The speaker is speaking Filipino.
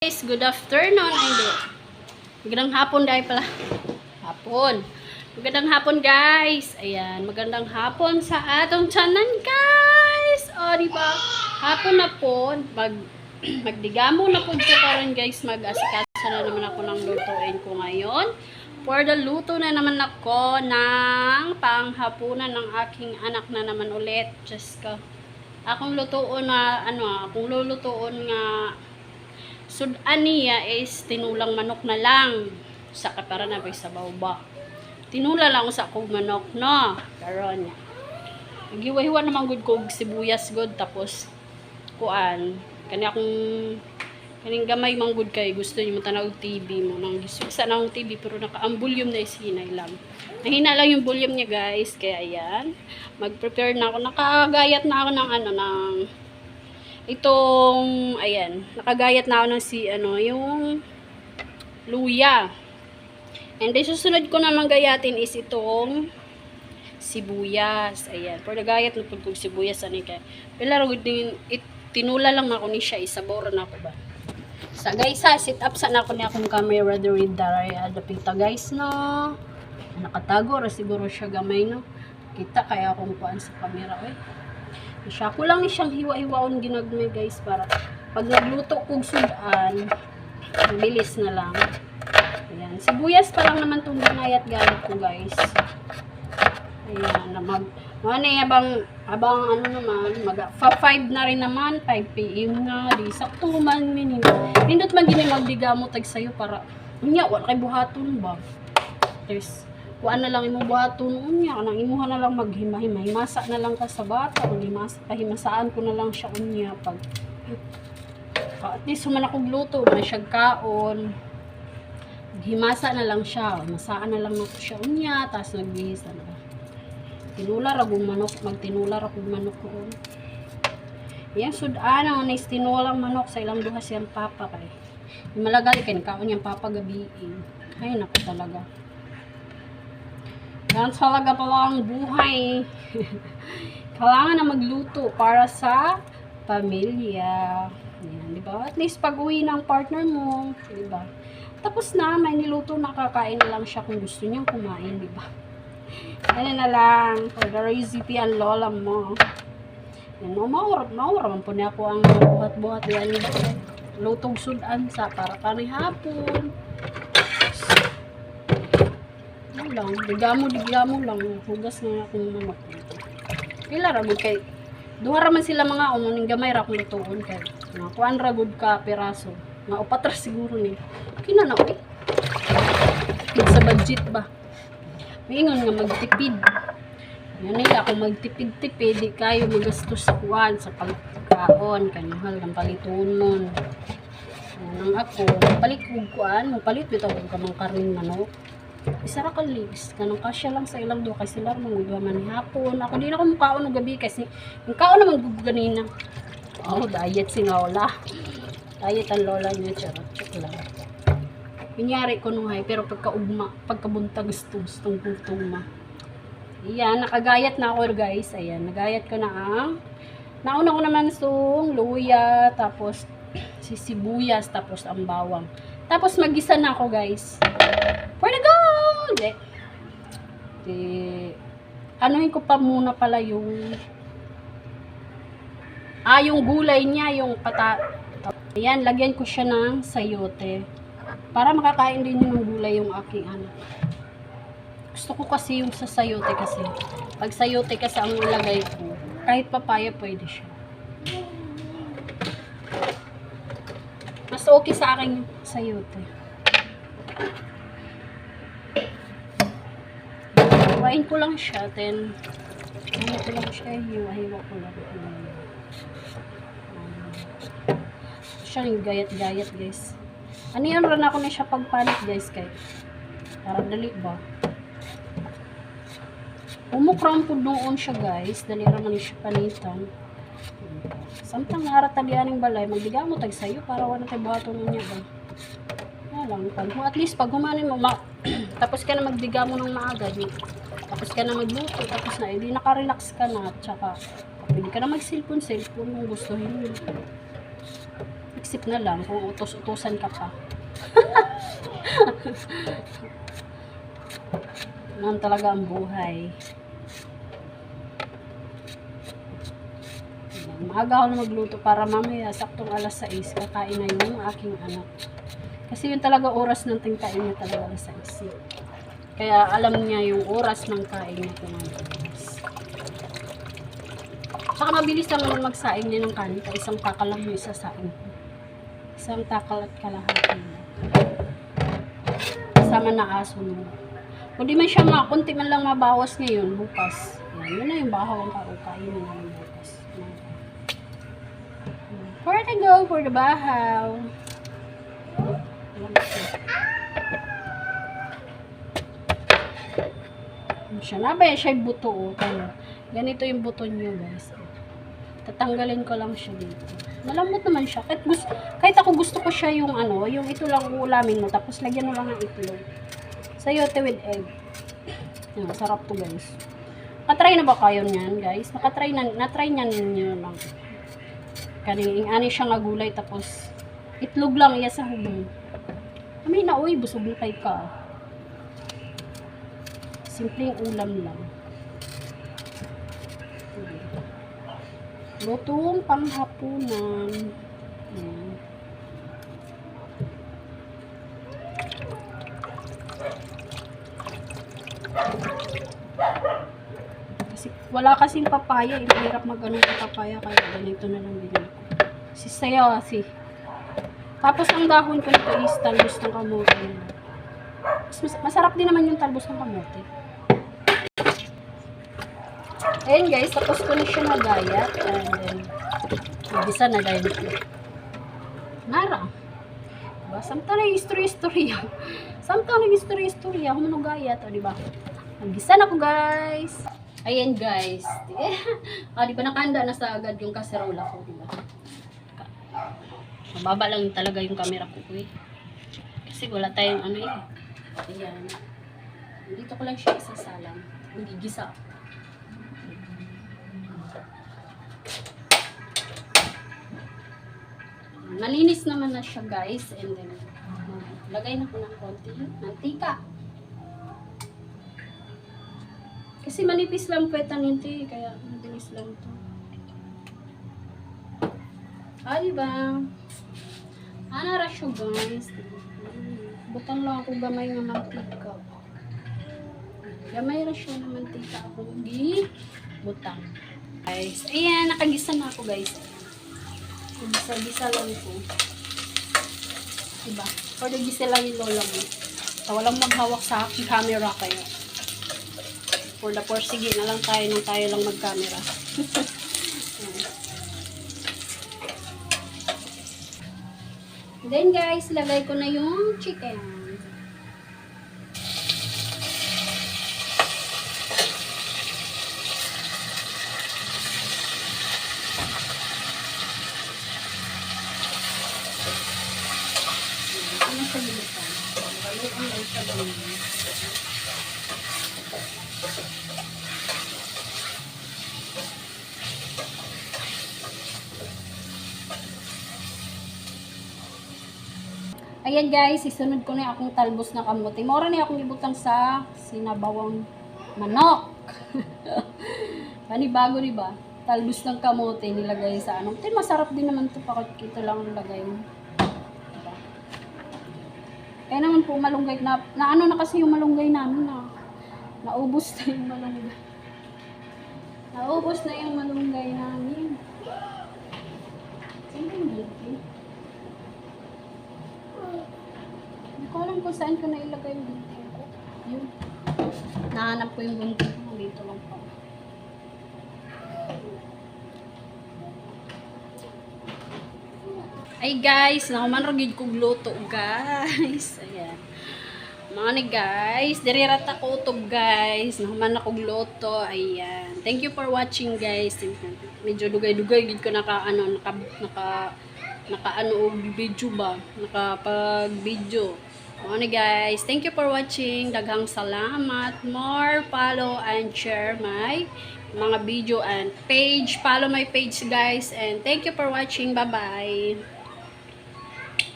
Guys, good afternoon. Ay, hindi. Magandang hapon dahil pala. Hapon. Magandang hapon, guys. Ayan, magandang hapon sa atong channel, guys. O, diba? Hapon na po. Magdigamo na po ko karon, guys. Mag-asikasa na naman ako ng lutuin ko ngayon. For the luto na naman ako ng panghapunan ng aking anak na naman ulit. Just ka. Akong lutuon na, akong lulutuon nga sudan niya is tinulang manok na lang. Saka para na ba sa bawba. Tinula lang sa akong manok, no? Karon. Nagiwa-hiwa naman good kog sibuyas good. Tapos, kuan. Kaning gamay mang good kay. Gusto niyo matanaw TV mo. Nang gisuksa na ang TV pero ang volume na is hinay lang. Nahina lang yung volume niya, guys. Kaya ayan. Mag-prepare na ako. Nakagayat na ako ng ayan, nakagayat na ako ng yung luya. And then, susunod ko naman gayatin is itong sibuyas. Ayan, for nagayat na po kong sibuyas, kaya. Pero, tinula lang ako ni siya, isabora na ako ba. So, guys, sit up sana ako niya akong camera ready adapita, guys, no. Nakatago, siguro siya gamay, no. Kita, kaya akong kuan sa camera, siya ko lang siyang hiwa-hiwaon ginagmay, guys, para pag nagluto kong sudan bilis na lang. Ayan, sibuyas pa lang naman itong ginayat gamit ko, guys. Ayan, habang mag 5 na rin naman, 5 PM na, di sakto man minimum. Pindot man gini magdigamo tag sayo para unya wala kay buhaton ba. There's kuan na lang imo buhaton unya kanang imuha na lang maghimay-himay, masa na lang ka sa bata, pahimasaan ko na lang siya unya pag at least man ako gluto, may siyang kaon. Himasa na lang siya, masaan na lang nato siya unya, tas nagbihis na. Tinula ra kog manok, magtinula ra kog manok ko. Yan sudan ang nice tinulang manok sa ilang duha siyang papa kay. Malagali kay kaon yang papa gabi. Ay naku talaga. Yan talaga pala ang buhay. Kailangan na magluto para sa pamilya. Yan, di ba? At least pag-uwi ng partner mo, di ba? Tapos na, may niluto na kakain na lang siya kung gusto niyang kumain, di ba? Yan na lang. For the recipe ang lola mo. Yan, mauraman po niya ako ang buhat-buhat. Yan, lutong sudan sa para panihapon. Lang, digamo lang, hugas na akong manok. Pila ra gud kay duha ra man sila mga umuning gamay ra kung lutuon kay mga kuan ra gud ka peraso. Mga upat ra siguro ni. Kina na oy. Sa budget ba? Mingon nga magtipid. Yan nila kung magtipid-tipid di kayo magastos sa kuan sa pagkaon kanihal ng palitunon. Nang ako palit og kuan, palit bitaw ka mang karing manok. Isa ra ka leaves kanang kasya lang sa ilang do kay sila manguduha man hapon. Ako di na ko mukaon og gabi kasi yung kaon naman gud ganina. Diet si Lola. Diet ang lola niya, charot lang. Kunyari ko nung hay pero pagkabuntag gustong ma. Iyan, nakagayat na ako, guys. Ayan, nagayat ko na ang nauna ko naman sung luya, tapos si sibuyas, tapos ang bawang. Tapos magisa na ako, guys. Where to go? Anuhin ko pa muna pala yung yung gulay niya, yung ayan, lagyan ko siya ng sayote para makakain din yung gulay yung aking anak. Gusto ko kasi yung sa sayote kasi pag sayote kasi ang ilagay ko kahit papaya pwede siya. Mas okay sa akin yung sayote. Hiwain ko lang siya, then hiwa-hiwa ko lang. Siya yung gayat-gayat, guys. Ano yun, rin ako na siya pagpalit, guys, kay para dali ba? Umukram po doon siya, guys. Dali naman siya panitan. Samtang naratalian ng balay, magdigamo tag sayo para wala tayo buhaton niya ba? Lang, at least pag humanin mo, tapos ka na magdigamo ng maaga, tapos ka na magluto, tapos na, hindi nakarelax ka na, at saka, pwede ka na mag-cellphone kung gusto mo. isip na lang kung utos-utusan ka pa. Ganun talaga ang buhay. Maaga ako na magluto para mamaya saktong alas 6 kakain na yung aking anak. Kasi yun talaga oras ng tingkain niya talaga alas 6. Kaya alam niya yung oras ng kain niya kung ano oras. Saka mabilis naman magsaing niya ng kanin. Kaya isang takal lang yung isasaing. Isang takal at kalahati. Kasama na aso mo. Kung di man siya kunti man lang mabawas ngayon, bukas. Yan, yun na yung bahaw ang kain na naman bukas. For the go, for the bahaw. Siya na ba? Siya yung buto. Oh. Ganito yung buto niyo guys. Tatanggalin ko lang siya dito. Malambot naman siya. Kahit ako gusto ko siya yung ano, yung ito lang uulamin mo. Tapos lagyan mo lang ng itlog. Sayote with egg. Yan, sarap to guys. Nakatry na ba kayo niyan guys? Na-try niyan lang. Kaning ani siya nga gulay tapos itlog lang iya sa hubong. Kami na oy, busog na kay ka. Simpleng ulam lang. Lutong panghapunan. Ayan. Kasi wala kasing papaya, hirap mag-ano ng papaya kaya ganito na lang binili ko. Si tapos ang dahon ko nito is talbos ng kamote. Masarap din naman yung talbos ng kamote. Ayan guys, tapos ko na siya nagayat and then nagisa na dahil ito. Nara. Diba? Samtang nag-istorya. Samtang nag-istorya. Kung manugayat, o diba? Nagisa na ko guys. Ayan guys. Diba nakahanda na sa agad yung kaserola ko, diba? Mababa lang talaga yung camera ko eh. Kasi wala tayong ano eh. Ayan. Dito ko lang siya isasalang. Magigisa. Malinis naman na siya guys. And then, lagay na ko ng konti mantika. Kasi manipis lang po itang hindi. Kaya mabilis lang ito. Diba? Ana ra siya guys. Butang lang ako gamay ng mantika. Gamay ra siya ng mantika ako. Butang. Guys, ayan, nakagisa na ako guys. Gisa lang ito. Diba? For the gisa lang yung lola mo. So, walang maghawak sa aking camera kayo. For the porsige na lang tayo nang tayo lang mag-camera. Then guys, lagay ko na yung chicken. Ano siya bilisan? Baluan lang siya bilisan. Ayan guys, isunod ko na akong talbos ng kamote. Mora na akong ibutang sa sinabawang manok. Panibago diba? Talbos ng kamote nilagay sa ano. Ito masarap din naman ito pakit kita lang nilagay. Diba? Kaya naman po malunggay na ano na kasi yung malunggay namin na naubos na yung malunggay. Naubos na yung malunggay namin. Sino yung malunggay? Hindi ko alam kung saan ko nailagay yung gunting ko. Yun. Nahanap ko yung gunting ko. Dito lang pa. Ay guys, nakumanragid kong luto guys. Ayan. Mga ni guys, dirirata ko ito guys. Nakuman akong luto. Ayan. Thank you for watching guys. Medyo dugay-dugay. Gid ko naka video ba? Nakapag-video. Mga ni guys, thank you for watching. Daghang salamat. More, follow, and share my mga video and page. Follow my page guys. And thank you for watching. Bye-bye.